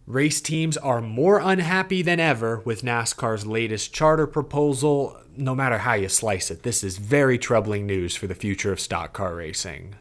Race teams are more unhappy than ever with NASCAR's latest charter proposal. No matter how you slice it, this is very troubling news for the future of stock car racing.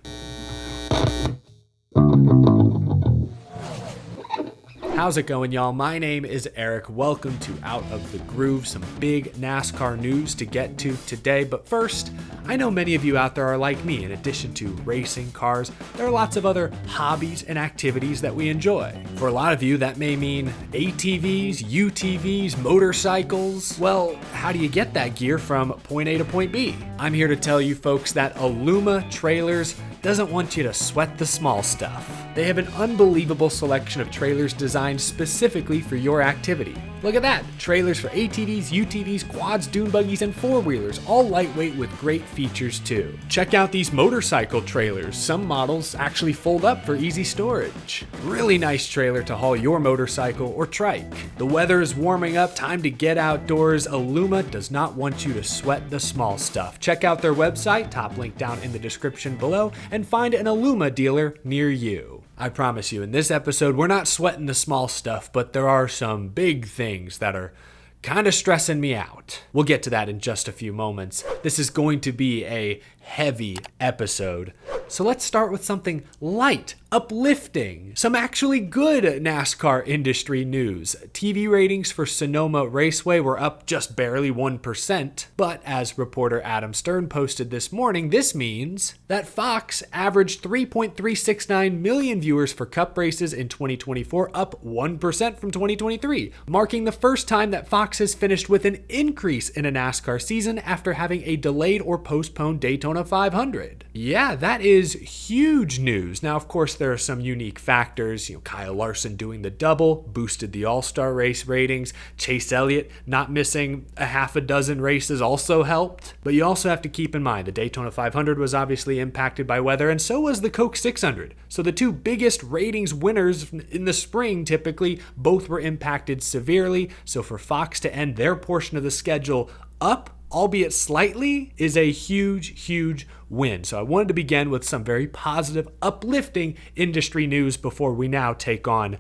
How's it going, y'all? My name is Eric. Welcome to Out of the Groove. Some big NASCAR news to get to today. But first, I know many of you out there are like me. In addition to racing cars, there are lots of other hobbies and activities that we enjoy. For a lot of you, that may mean ATVs, UTVs, motorcycles. Well, how do you get that gear from point A to point B? I'm here to tell you folks that Aluma Trailers doesn't want you to sweat the small stuff. They have an unbelievable selection of trailers designed specifically for your activity. Look at that! Trailers for ATVs, UTVs, quads, dune buggies, and four-wheelers, all lightweight with great features too. Check out these motorcycle trailers. Some models actually fold up for easy storage. Really nice trailer to haul your motorcycle or trike. The weather is warming up, time to get outdoors. Aluma does not want you to sweat the small stuff. Check out their website, top link down in the description below, and find an Aluma dealer near you. I promise you, in this episode, we're not sweating the small stuff, but there are some big things that are kind of stressing me out. We'll get to that in just a few moments. This is going to be a heavy episode. So let's start with something light, uplifting, some actually good NASCAR industry news. TV ratings for Sonoma Raceway were up just barely 1%, but as reporter Adam Stern posted this morning, this means that Fox averaged 3.369 million viewers for Cup races in 2024, up 1% from 2023, marking the first time that Fox has finished with an increase in a NASCAR season after having a delayed or postponed Daytona 500. Yeah, that is huge news. Now, of course, there are some unique factors. Kyle Larson doing the double boosted the All-Star race ratings. Chase Elliott not missing a half a dozen races also helped. But you also have to keep in mind the Daytona 500 was obviously impacted by weather, and so was the Coke 600. So the two biggest ratings winners in the spring typically both were impacted severely. So for Fox to end their portion of the schedule up, albeit slightly, is a huge win. So I wanted to begin with some very positive, uplifting industry news before we now take on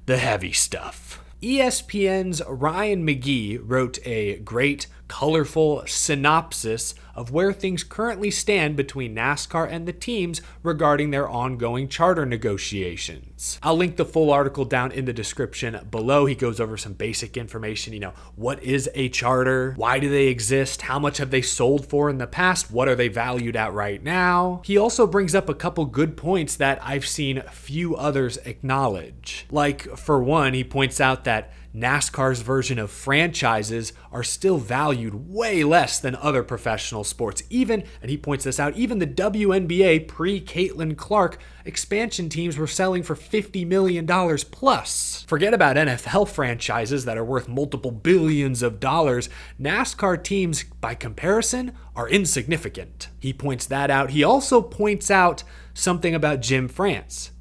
the heavy stuff. ESPN's Ryan McGee wrote a great, colorful synopsis of where things currently stand between NASCAR and the teams regarding their ongoing charter negotiations. I'll link the full article down in the description below. He goes over some basic information, what is a charter? Why do they exist? How much have they sold for in the past? What are they valued at right now? He also brings up a couple good points that I've seen few others acknowledge. Like, for one, he points out that NASCAR's version of franchises are still valued way less than other professional sports. Even, and he points this out, even the WNBA pre-Caitlin Clark expansion teams were selling for $50 million plus. Forget about NFL franchises that are worth multiple billions of dollars. NASCAR teams, by comparison, are insignificant. He points that out. He also points out something about Jim France.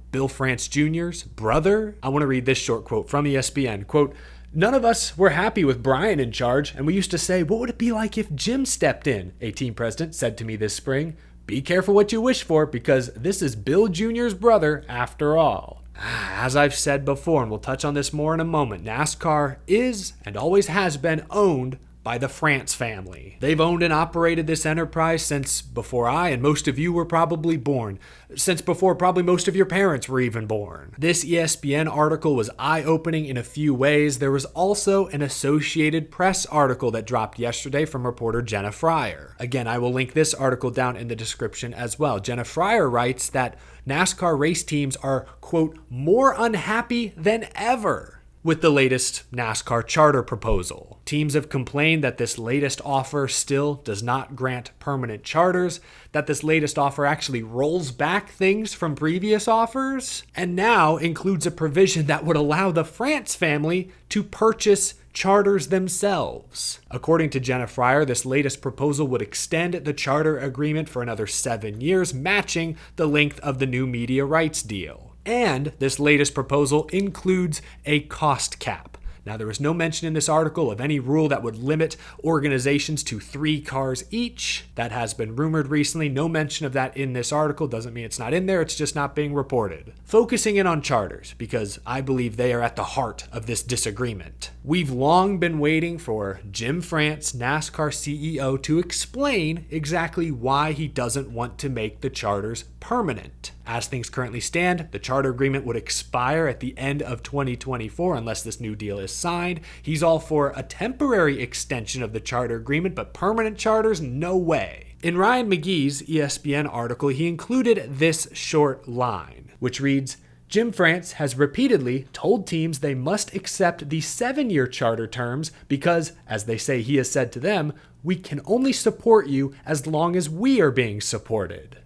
Bill France Jr.'s brother. I want to read this short quote from ESPN. Quote, "None of us were happy with Brian in charge, and we used to say, what would it be like if Jim stepped in? A team president said to me this spring, be careful what you wish for, because this is Bill Jr.'s brother after all." As I've said before, and we'll touch on this more in a moment, NASCAR is and always has been owned by the France family. They've owned and operated this enterprise since before I and most of you were probably born, since before probably most of your parents were even born. This ESPN article was eye-opening in a few ways. There was also an Associated Press article that dropped yesterday from reporter Jenna Fryer. Again, I will link this article down in the description as well. Jenna Fryer writes that NASCAR race teams are, quote, more unhappy than ever with the latest NASCAR charter proposal. Teams have complained that this latest offer still does not grant permanent charters, that this latest offer actually rolls back things from previous offers, and now includes a provision that would allow the France family to purchase charters themselves. According to Jenna Fryer, this latest proposal would extend the charter agreement for another 7 years, matching the length of the new media rights deal. And this latest proposal includes a cost cap. Now, there was no mention in this article of any rule that would limit organizations to 3 cars each. That has been rumored recently. No mention of that in this article. Doesn't mean it's not in there. It's just not being reported. Focusing in on charters, because I believe they are at the heart of this disagreement. We've long been waiting for Jim France, NASCAR CEO, to explain exactly why he doesn't want to make the charters permanent. As things currently stand, the charter agreement would expire at the end of 2024 unless this new deal is signed. He's all for a temporary extension of the charter agreement, but permanent charters, no way. In Ryan McGee's ESPN article, he included this short line, which reads, Jim France has repeatedly told teams they must accept the 7-year charter terms because, as they say he has said to them, we can only support you as long as we are being supported.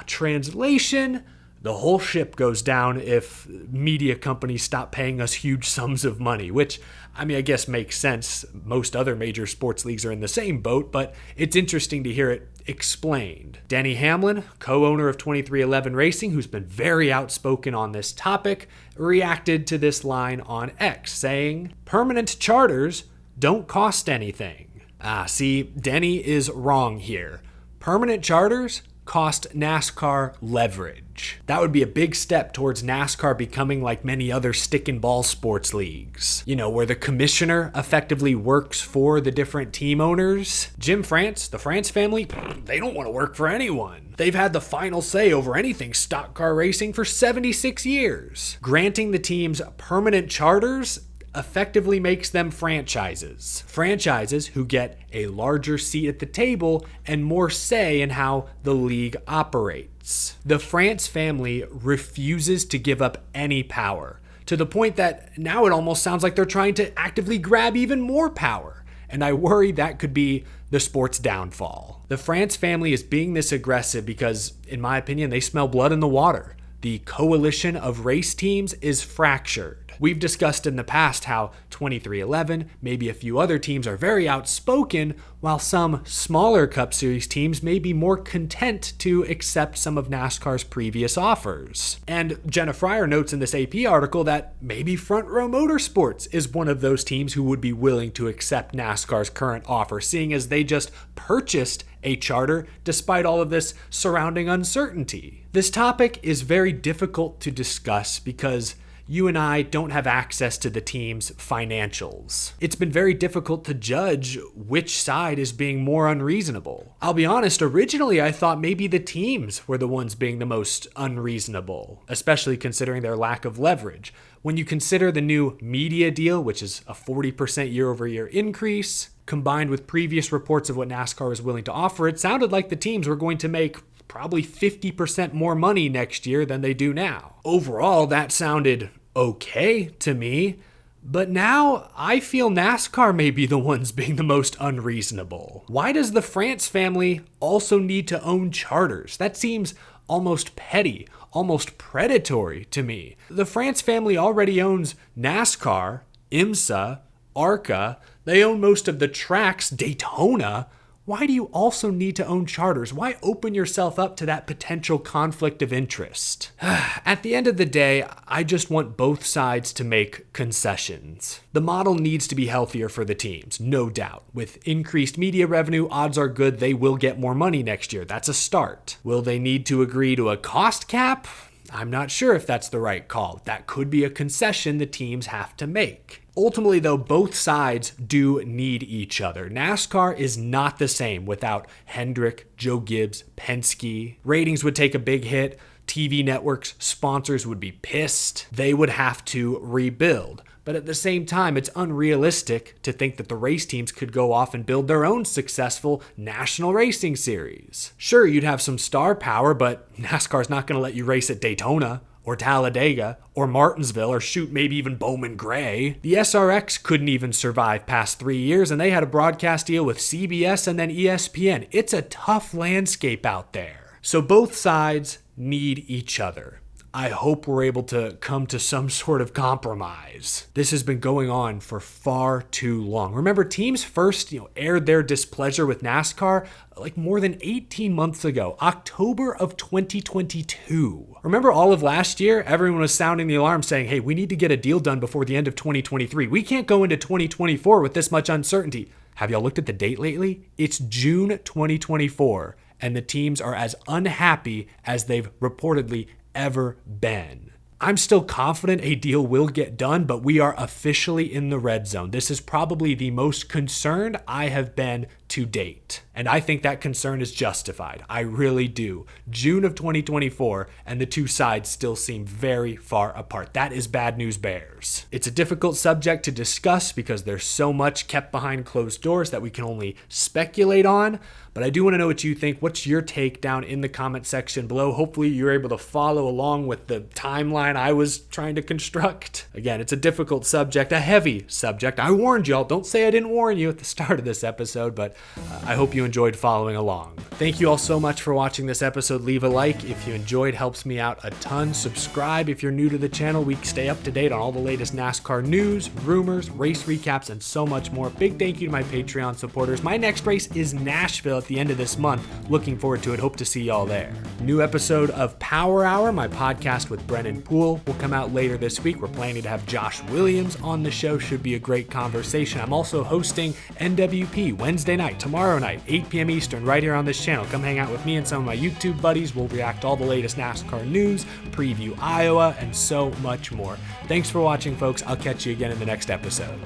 Translation: the whole ship goes down if media companies stop paying us huge sums of money, which, I guess makes sense. Most other major sports leagues are in the same boat, but it's interesting to hear it explained. Denny Hamlin, co-owner of 23XI Racing, who's been very outspoken on this topic, reacted to this line on X, saying, permanent charters don't cost anything. See, Denny is wrong here. Permanent charters cost NASCAR leverage. That would be a big step towards NASCAR becoming like many other stick and ball sports leagues, where the commissioner effectively works for the different team owners. Jim France, the France family, they don't want to work for anyone. They've had the final say over anything stock car racing for 76 years. Granting the teams permanent charters effectively makes them franchises. Franchises who get a larger seat at the table and more say in how the league operates. The France family refuses to give up any power, to the point that now it almost sounds like they're trying to actively grab even more power. And I worry that could be the sport's downfall. The France family is being this aggressive because, in my opinion, they smell blood in the water. The coalition of race teams is fractured. We've discussed in the past how 23XI, maybe a few other teams, are very outspoken, while some smaller Cup Series teams may be more content to accept some of NASCAR's previous offers. And Jenna Fryer notes in this AP article that maybe Front Row Motorsports is one of those teams who would be willing to accept NASCAR's current offer, seeing as they just purchased a charter despite all of this surrounding uncertainty. This topic is very difficult to discuss because you and I don't have access to the team's financials. It's been very difficult to judge which side is being more unreasonable. I'll be honest, originally I thought maybe the teams were the ones being the most unreasonable, especially considering their lack of leverage. When you consider the new media deal, which is a 40% year-over-year increase, combined with previous reports of what NASCAR was willing to offer, it sounded like the teams were going to make probably 50% more money next year than they do now. Overall, that sounded okay to me, but now I feel NASCAR may be the ones being the most unreasonable. Why does the France family also need to own charters? That seems almost petty, almost predatory to me. The France family already owns NASCAR, IMSA, ARCA. They own most of the tracks, Daytona. Why do you also need to own charters? Why open yourself up to that potential conflict of interest? At the end of the day, I just want both sides to make concessions. The model needs to be healthier for the teams, no doubt. With increased media revenue, odds are good they will get more money next year. That's a start. Will they need to agree to a cost cap? I'm not sure if that's the right call. That could be a concession the teams have to make. Ultimately, though, both sides do need each other. NASCAR is not the same without Hendrick, Joe Gibbs, Penske. Ratings would take a big hit. TV networks, sponsors would be pissed. They would have to rebuild. But at the same time, it's unrealistic to think that the race teams could go off and build their own successful national racing series. Sure, you'd have some star power, but NASCAR's not going to let you race at Daytona or Talladega or Martinsville or shoot maybe even Bowman Gray. The SRX couldn't even survive past 3 years, and they had a broadcast deal with CBS and then ESPN. It's a tough landscape out there. So both sides need each other. I hope we're able to come to some sort of compromise. This has been going on for far too long. Remember, teams first, aired their displeasure with NASCAR like more than 18 months ago, October of 2022. Remember all of last year, everyone was sounding the alarm saying, hey, we need to get a deal done before the end of 2023. We can't go into 2024 with this much uncertainty. Have y'all looked at the date lately? It's June 2024, and the teams are as unhappy as they've reportedly ever been. I'm still confident a deal will get done, but we are officially in the red zone. This is probably the most concerned I have been to date. And I think that concern is justified. I really do. June of 2024, and the two sides still seem very far apart. That is bad news bears. It's a difficult subject to discuss because there's so much kept behind closed doors that we can only speculate on. But I do want to know what you think. What's your take down in the comment section below? Hopefully you're able to follow along with the timeline I was trying to construct. Again, it's a difficult subject, a heavy subject. I warned y'all. Don't say I didn't warn you at the start of this episode, but I hope you enjoyed following along. Thank you all so much for watching this episode. Leave a like if you enjoyed, helps me out a ton. Subscribe if you're new to the channel. We stay up to date on all the latest NASCAR news, rumors, race recaps, and so much more. Big thank you to my Patreon supporters. My next race is Nashville at the end of this month. Looking forward to it. Hope to see y'all there. New episode of Power Hour, my podcast with Brennan Poole, will come out later this week. We're planning to have Josh Williams on the show. Should be a great conversation. I'm also hosting NWP Wednesday night, tomorrow night, 8 p.m. Eastern, right here on this channel. Come hang out with me and some of my YouTube buddies. We'll react to all the latest NASCAR news, preview Iowa, and so much more. Thanks for watching, folks. I'll catch you again in the next episode.